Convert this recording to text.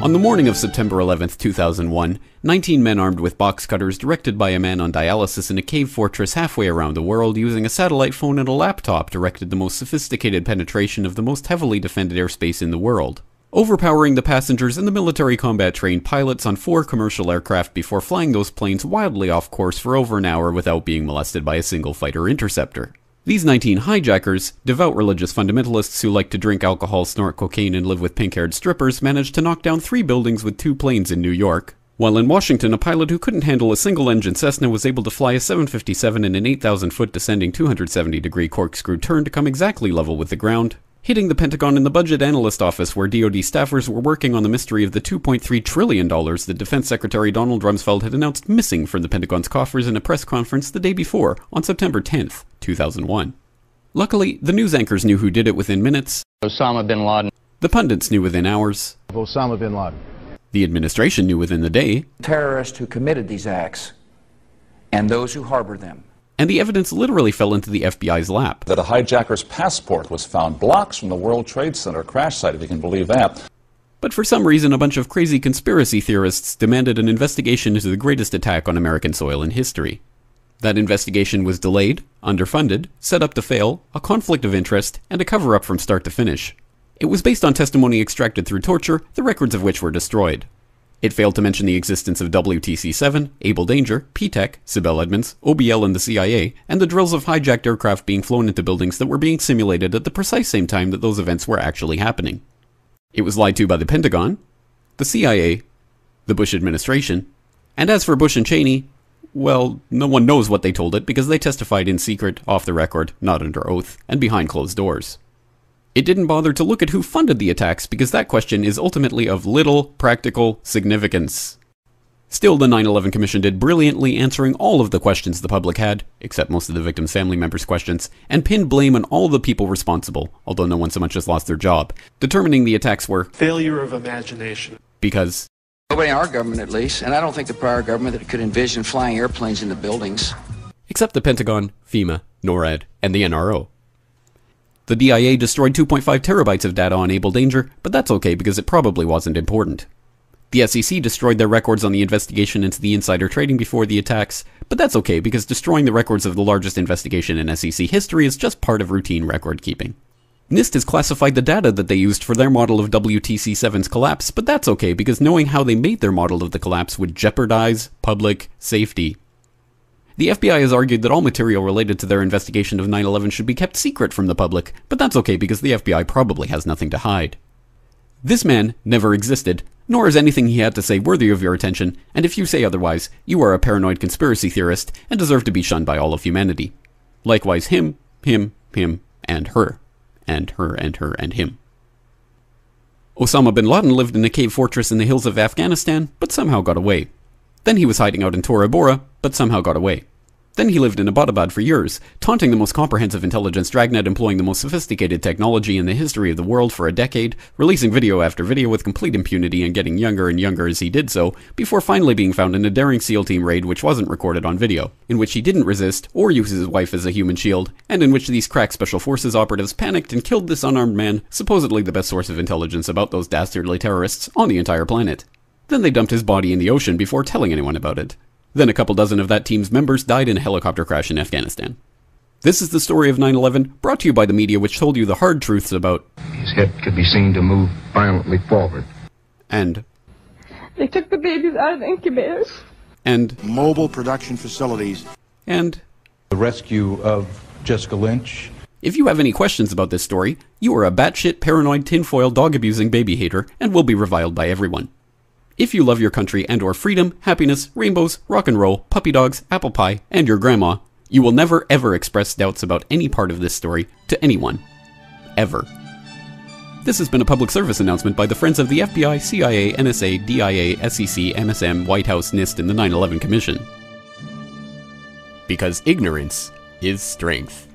On the morning of September 11th, 2001, 19 men armed with box cutters directed by a man on dialysis in a cave fortress halfway around the world using a satellite phone and a laptop directed the most sophisticated penetration of the most heavily defended airspace in the world, overpowering the passengers and the military combat-trained pilots on 4 commercial aircraft before flying those planes wildly off course for over an hour without being molested by a single fighter interceptor. These 19 hijackers, devout religious fundamentalists who like to drink alcohol, snort cocaine, and live with pink-haired strippers, managed to knock down 3 buildings with 2 planes in New York, while in Washington a pilot who couldn't handle a single-engine Cessna was able to fly a 757 in an 8,000-foot descending 270-degree corkscrew turn to come exactly level with the ground, hitting the Pentagon in the budget analyst office where DoD staffers were working on the mystery of the $2.3 trillion that Defense Secretary Donald Rumsfeld had announced missing from the Pentagon's coffers in a press conference the day before, on September 10th, 2001. Luckily, the news anchors knew who did it within minutes. Osama bin Laden. The pundits knew within hours. Osama bin Laden. The administration knew within the day. Terrorists who committed these acts and those who harbor them. And the evidence literally fell into the FBI's lap. That a hijacker's passport was found blocks from the World Trade Center crash site, if you can believe that. But for some reason, a bunch of crazy conspiracy theorists demanded an investigation into the greatest attack on American soil in history. That investigation was delayed, underfunded, set up to fail, a conflict of interest, and a cover-up from start to finish. It was based on testimony extracted through torture, the records of which were destroyed. It failed to mention the existence of WTC-7, Able Danger, P-TECH, Sibel Edmonds, OBL and the CIA, and the drills of hijacked aircraft being flown into buildings that were being simulated at the precise same time that those events were actually happening. It was lied to by the Pentagon, the CIA, the Bush administration, and as for Bush and Cheney, well, no one knows what they told it because they testified in secret, off the record, not under oath, and behind closed doors. It didn't bother to look at who funded the attacks because that question is ultimately of little practical significance. Still, the 9/11 Commission did brilliantly answering all of the questions the public had, except most of the victims' family members' questions, and pinned blame on all the people responsible, although no one so much as lost their job, determining the attacks were failure of imagination. Because nobody in our government, at least, and I don't think the prior government that could envision flying airplanes into buildings. Except the Pentagon, FEMA, NORAD, and the NRO. The DIA destroyed 2.5 terabytes of data on Able Danger, but that's okay because it probably wasn't important. The SEC destroyed their records on the investigation into the insider trading before the attacks, but that's okay because destroying the records of the largest investigation in SEC history is just part of routine record keeping. NIST has classified the data that they used for their model of WTC-7's collapse, but that's okay because knowing how they made their model of the collapse would jeopardize public safety. The FBI has argued that all material related to their investigation of 9/11 should be kept secret from the public, but that's okay because the FBI probably has nothing to hide. This man never existed, nor is anything he had to say worthy of your attention, and if you say otherwise, you are a paranoid conspiracy theorist and deserve to be shunned by all of humanity. Likewise him, and her, and her, and her, and him. Osama bin Laden lived in a cave fortress in the hills of Afghanistan, but somehow got away. Then he was hiding out in Tora Bora, but somehow got away. Then he lived in Abbottabad for years, taunting the most comprehensive intelligence dragnet employing the most sophisticated technology in the history of the world for a decade, releasing video after video with complete impunity and getting younger and younger as he did so, before finally being found in a daring SEAL team raid which wasn't recorded on video, in which he didn't resist or use his wife as a human shield, and in which these crack special forces operatives panicked and killed this unarmed man, supposedly the best source of intelligence about those dastardly terrorists on the entire planet. Then they dumped his body in the ocean before telling anyone about it. Then a couple dozen of that team's members died in a helicopter crash in Afghanistan. This is the story of 9/11, brought to you by the media which told you the hard truths about his head could be seen to move violently forward. And they took the babies out of the incubators. And mobile production facilities. And the rescue of Jessica Lynch. If you have any questions about this story, you are a batshit paranoid tinfoil dog-abusing baby hater and will be reviled by everyone. If you love your country and or freedom, happiness, rainbows, rock and roll, puppy dogs, apple pie, and your grandma, you will never ever express doubts about any part of this story to anyone. Ever. This has been a public service announcement by the Friends of the FBI, CIA, NSA, DIA, SEC, MSM, White House, NIST, and the 9/11 Commission. Because ignorance is strength.